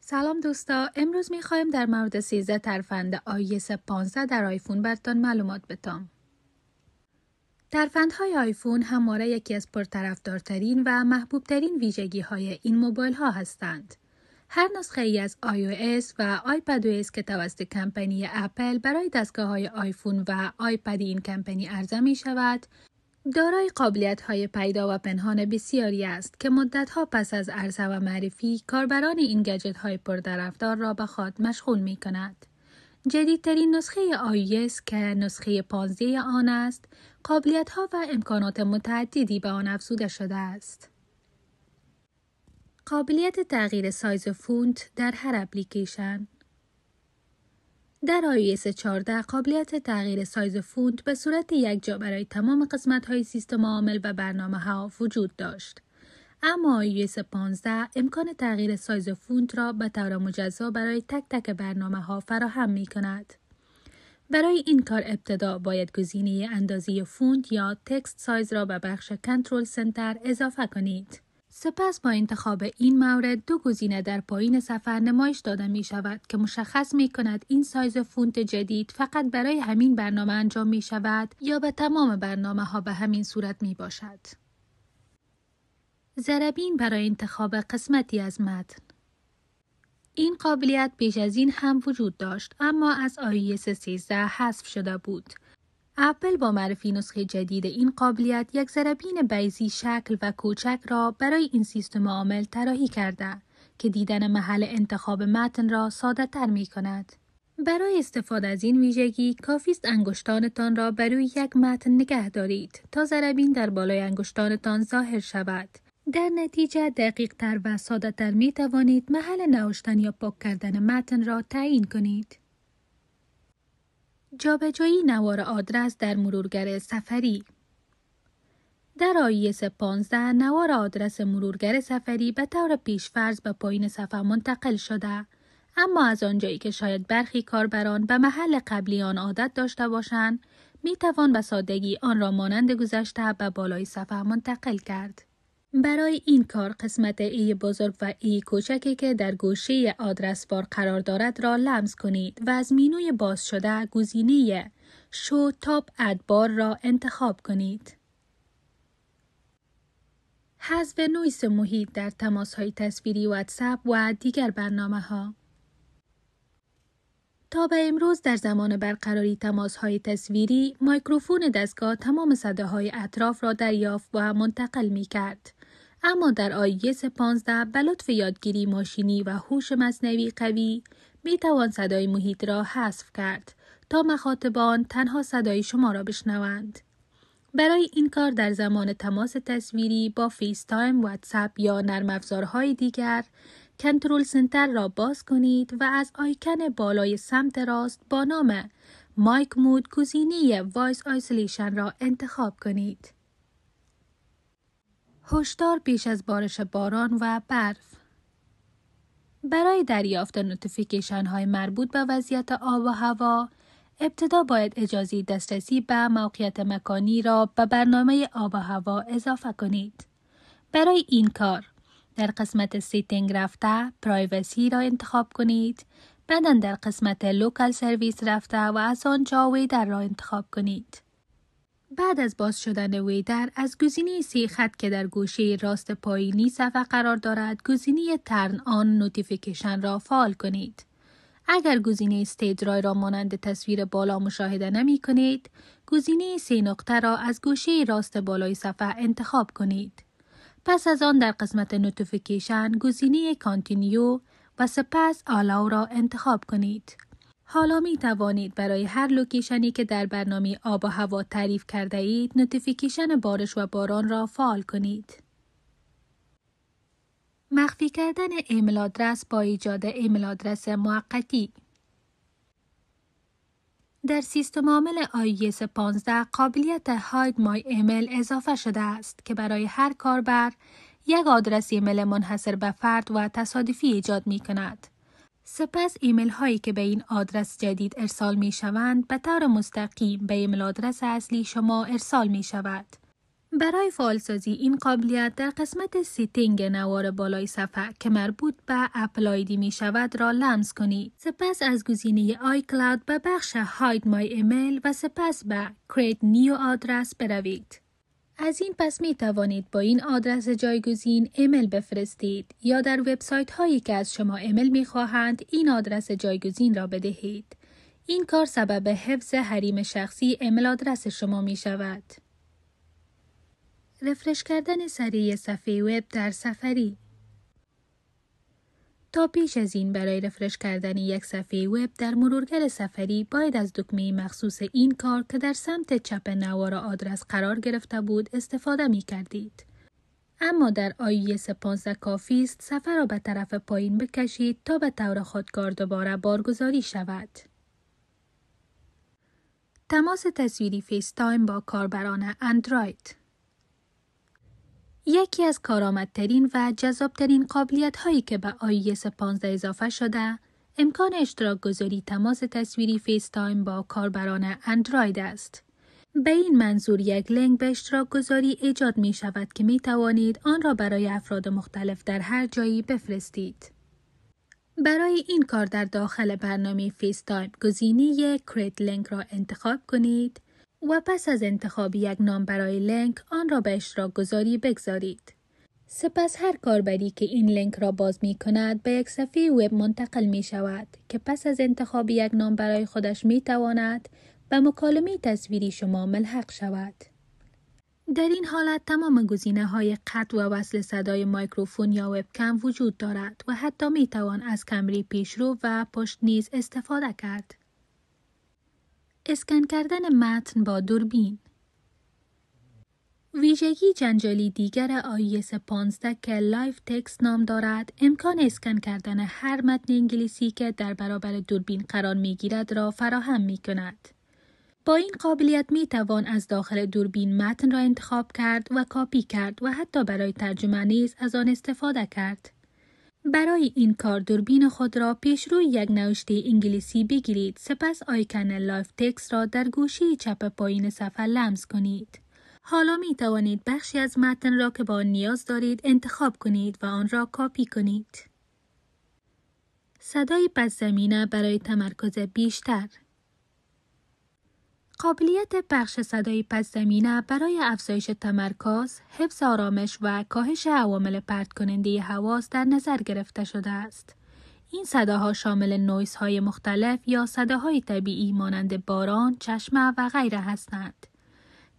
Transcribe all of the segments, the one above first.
سلام دوستا، امروز میخوایم در مورد 13 ترفند iOS 15 در آیفون براتون معلومات بدم. ترفندهای آیفون همواره یکی از پرطرفدارترین و محبوبترین ویژگی های این موبایل ها هستند. هر نسخه ای از iOS و iPadOS که توسط کمپانی اپل برای دستگاه های آیفون و آیپد این کمپانی عرضه می شود، دارای قابلیت‌های پیدا و پنهان بسیاری است که مدت‌ها پس از عرضه و معرفی کاربران این گجت‌های پرطرفدار را به خود مشغول می‌کند. جدیدترین نسخه iOS که نسخه 15 آن است، قابلیت‌ها و امکانات متعددی به آن افزوده شده است. قابلیت تغییر سایز فونت در هر اپلیکیشن. در iOS 14 قابلیت تغییر سایز فونت به صورت یکجا برای تمام قسمت‌های سیستم عامل و برنامه‌ها وجود داشت. اما iOS 15 امکان تغییر سایز فونت را به طور مجزا برای تک تک برنامه‌ها فراهم می‌کند. برای این کار ابتدا باید گزینه اندازه فونت یا تکست سایز را به بخش کنترل سنتر اضافه کنید. سپس با انتخاب این مورد دو گزینه در پایین صفحه نمایش داده می شود که مشخص می کند این سایز فونت جدید فقط برای همین برنامه انجام می شود یا به تمام برنامه ها به همین صورت می باشد. ضربین برای انتخاب قسمتی از متن. این قابلیت بیش از این هم وجود داشت اما از iOS 13 حذف شده بود. اپل با معرفی نسخه جدید این قابلیت یک ضربین بیضی شکل و کوچک را برای این سیستم عامل طراحی کرده که دیدن محل انتخاب متن را ساده تر می کند. برای استفاده از این ویژگی کافی است انگشتانتان را بر روی یک متن نگه دارید تا ضربین در بالای انگشتانتان ظاهر شود. در نتیجه دقیق تر و ساده تر می توانید محل نوشتن یا پاک کردن متن را تعیین کنید. جابجایی نوار آدرس در مرورگر سفری. در iOS 15 نوار آدرس مرورگر سفری به طور پیش‌فرض به پایین صفحه منتقل شده، اما از آنجایی که شاید برخی کاربران به محل قبلی آن عادت داشته باشند، می توان به سادگی آن را مانند گذشته به بالای صفحه منتقل کرد. برای این قسمت قسمت ای بزرگ و ای کوچکی که در گوشه آدرس بار قرار دارد را لمس کنید و از مینوی باز شده گزینه شو تاپ اد بار را انتخاب کنید. حذف نویس محیط در تماس‌های تصویری واتساپ و دیگر برنامه‌ها. تا به امروز در زمان برقراری تماس‌های تصویری، میکروفون دستگاه تمام صداهای اطراف را دریافت و منتقل می‌کرد. اما در iOS 15 به لطف یادگیری ماشینی و هوش مصنوعی قوی می‌توان صدای محیط را حذف کرد تا مخاطبان تنها صدای شما را بشنوند. برای این کار در زمان تماس تصویری با فیس تایم، واتساپ یا نرم افزارهای دیگر، کنترل سنتر را باز کنید و از آیکن بالای سمت راست با نام مایک مود گزینه وایس آیسولیشن را انتخاب کنید. هشدار پیش از بارش باران و برف. برای دریافت نوتیفیکیشن های مربوط به وضعیت آب و هوا، ابتدا باید اجازه دسترسی به موقعیت مکانی را به برنامه آب و هوا اضافه کنید. برای این کار، در قسمت سیتینگ رفته پرایوسی را انتخاب کنید، بعداً در قسمت لوکال سرویس رفته و از آنجا ویدر را انتخاب کنید. بعد از باز شدن ویدر از گزینه 3 خط که در گوشه راست پایینی صفحه قرار دارد، گزینه ترن آن نوتیفیکیشن را فعال کنید. اگر گزینه استیج رای را مانند تصویر بالا مشاهده نمی کنید، گزینه 3 نقطه را از گوشه راست بالای صفحه انتخاب کنید. پس از آن در قسمت نوتیفیکیشن گزینه کانتینیو و سپس آلاو را انتخاب کنید. حالا می توانید برای هر لوکیشنی که در برنامه آب و هوا تعریف کرده اید، نوتیفیکیشن بارش و باران را فعال کنید. مخفی کردن ایمیل آدرس با ایجاد ایمیل آدرس موقتی. در سیستم عامل iOS 15 قابلیت هاید مای ایمیل اضافه شده است که برای هر کاربر یک آدرس ایمیل منحصر به فرد و تصادفی ایجاد می کند. سپس ایمیل هایی که به این آدرس جدید ارسال می شوند به طور مستقیم به ایمیل آدرس اصلی شما ارسال می شود. برای فعالسازی این قابلیت در قسمت سیتینگ نوار بالای صفحه که مربوط به اپل آیدی می شود را لمس کنید. سپس از گزینه آیکلاود به بخش هاید مای ایمیل و سپس به Create New آدرس بروید. از این پس می توانید با این آدرس جایگزین ایمیل بفرستید یا در وبسایت هایی که از شما ایمیل می خواهند این آدرس جایگزین را بدهید. این کار سبب حفظ حریم شخصی ایمیل آدرس شما می شود. رفرش کردن سریع صفحه وب در سفری. تا پیش از این برای رفرش کردن یک صفحه وب در مرورگر سفری باید از دکمه مخصوص این کار که در سمت چپ نوار آدرس قرار گرفته بود استفاده می کردید. اما در iOS 15 کافی است صفحه را به طرف پایین بکشید تا به طور خودکار دوباره بارگذاری شود. تماس تصویری فیس تایم با کاربران اندروید. یکی از کارآمدترین و جذابترین قابلیت هایی که به iOS 15 اضافه شده، امکان اشتراک گذاری تماس تصویری فیس تایم با کاربران اندروید است. به این منظور یک لینک به اشتراک گذاری ایجاد می شود که می توانید آن را برای افراد مختلف در هر جایی بفرستید. برای این کار در داخل برنامه فیس تایم گزینه Create Link را انتخاب کنید و پس از انتخاب یک نام برای لینک آن را به اشتراک گذاری بگذارید. سپس هر کاربری که این لینک را باز می کند به یک صفحه وب منتقل می شود که پس از انتخاب یک نام برای خودش می تواند به مکالمه تصویری شما ملحق شود. در این حالت تمام گزینه‌های قطع و وصل صدای مایکروفون یا وبکم وجود دارد و حتی می توان از کمری پیشرو و پشت نیز استفاده کرد. اسکن کردن متن با دوربین. ویژگی جنجالی دیگر iOS 15 که لایف تکست نام دارد، امکان اسکن کردن هر متن انگلیسی که در برابر دوربین قرار می گیرد را فراهم می کند. با این قابلیت می توان از داخل دوربین متن را انتخاب کرد و کاپی کرد و حتی برای ترجمه نیز از آن استفاده کرد. برای این کار دوربین خود را پیش روی یک نوشته انگلیسی بگیرید، سپس آیکن لایف تکست را در گوشه چپ پایین صفحه لمس کنید. حالا می توانید بخشی از متن را که با آن نیاز دارید انتخاب کنید و آن را کاپی کنید. صدای پس زمینه برای تمرکز بیشتر. قابلیت پخش صدای پس زمینه برای افزایش تمرکز، حفظ آرامش و کاهش عوامل پرت کننده حواس در نظر گرفته شده است. این صداها شامل نویزهای مختلف یا صداهای طبیعی مانند باران، چشمه و غیره هستند.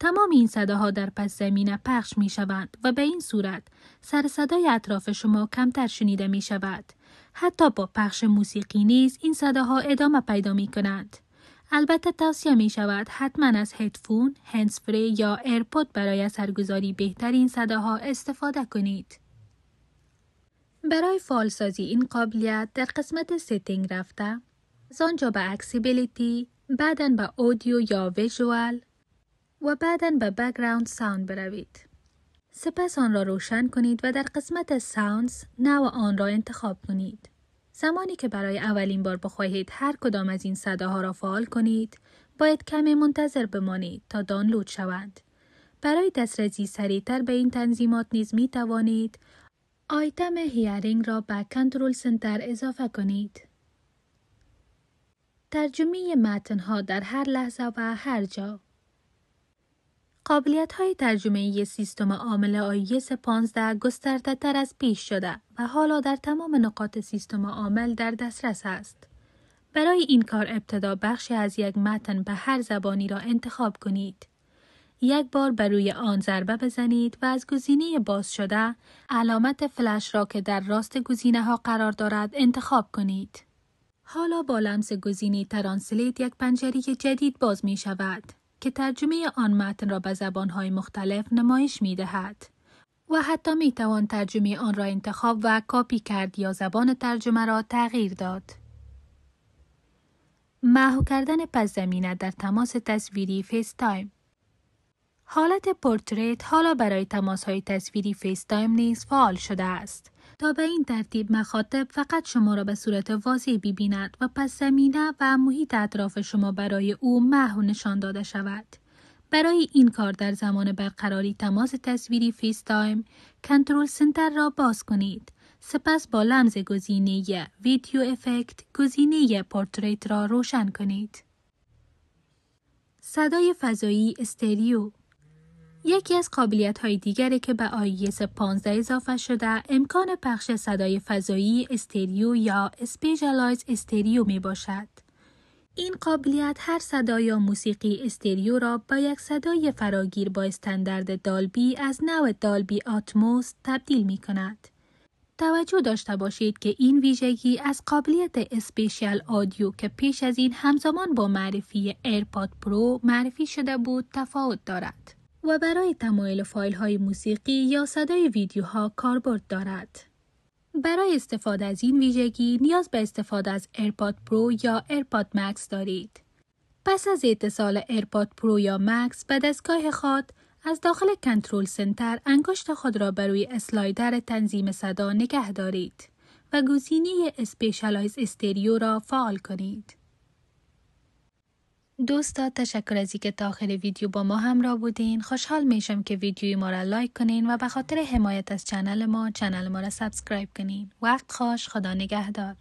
تمام این صداها در پس زمینه پخش می شوند و به این صورت سر صدای اطراف شما کمتر شنیده می شود. حتی با پخش موسیقی نیز این صداها ادامه پیدا می کنند. البته توصیه می شود حتما از هدفون، هندزفری یا ایرپود برای اثرگذاری بهترین صداها استفاده کنید. برای فعالسازی این قابلیت در قسمت سیتینگ رفته، از آنجا به اکسیبیلیتی، بعداً به اودیو یا ویژوال و بعداً به بک‌گراند ساوند بروید. سپس آن را روشن کنید و در قسمت ساوندز نوع آن را انتخاب کنید. زمانی که برای اولین بار بخواهید هر کدام از این صداها را فعال کنید، باید کمی منتظر بمانید تا دانلود شوند. برای دسترسی سریعتر به این تنظیمات نیز می توانید آیتم هیرینگ را به کنترل سنتر اضافه کنید. ترجمه متن‌ها در هر لحظه و هر جا. قابلیت‌های ترجمه‌ای سیستم عامل iOS 15 گسترده‌تر از پیش شده و حالا در تمام نقاط سیستم عامل در دسترس است. برای این کار ابتدا بخشی از یک متن به هر زبانی را انتخاب کنید. یک بار بر روی آن ضربه بزنید و از گزینه باز شده علامت فلش را که در راست گزینه‌ها قرار دارد انتخاب کنید. حالا با لمس گزینه ترنسلیت یک پنجره جدید باز می شود که ترجمه آن متن را به زبان‌های مختلف نمایش می‌دهد و حتی می‌توان ترجمه آن را انتخاب و کاپی کرد یا زبان ترجمه را تغییر داد. محو کردن پس زمینه در تماس تصویری فیس تایم. حالت پورتریت حالا برای تماس‌های تصویری فیس تایم نیز فعال شده است. تا به این ترتیب مخاطب فقط شما را به صورت واضح ببیند و پس زمینه و محیط اطراف شما برای او محو نشان داده شود. برای این کار در زمان برقراری تماس تصویری فیس تایم، کنترل سنتر را باز کنید. سپس با لمس گزینه ویدیو افکت، گزینه پورتریت را روشن کنید. صدای فضایی استریو یکی از قابلیت‌های دیگری که به iOS 15 اضافه شده، امکان پخش صدای فضایی استریو یا اسپیشالایز استریو می باشد. این قابلیت هر صدا یا موسیقی استریو را با یک صدای فراگیر با استاندارد دالبی از نوع دالبی آتموس تبدیل می کند. توجه داشته باشید که این ویژگی از قابلیت اسپیشال آدیو که پیش از این همزمان با معرفی ایرپاد پرو معرفی شده بود تفاوت دارد و برای تمایل فایل های موسیقی یا صدای ویدیوها کاربرد دارد. برای استفاده از این ویژگی نیاز به استفاده از ایرپاد پرو یا ایرپاد مکس دارید. پس از اتصال ایرپاد پرو یا مکس به دستگاه خود، از داخل کنترل سنتر انگشت خود را بر روی اسلایدر تنظیم صدا نگه دارید و گزینه اسپیشالایز استریو را فعال کنید. دوستا تشکر از اینکه تا آخر ویدیو با ما همراه بودین. خوشحال میشم که ویدیوی ما را لایک کنین و به خاطر حمایت از چنل ما را سابسکرایب کنین. وقت خوش، خدا نگهدار.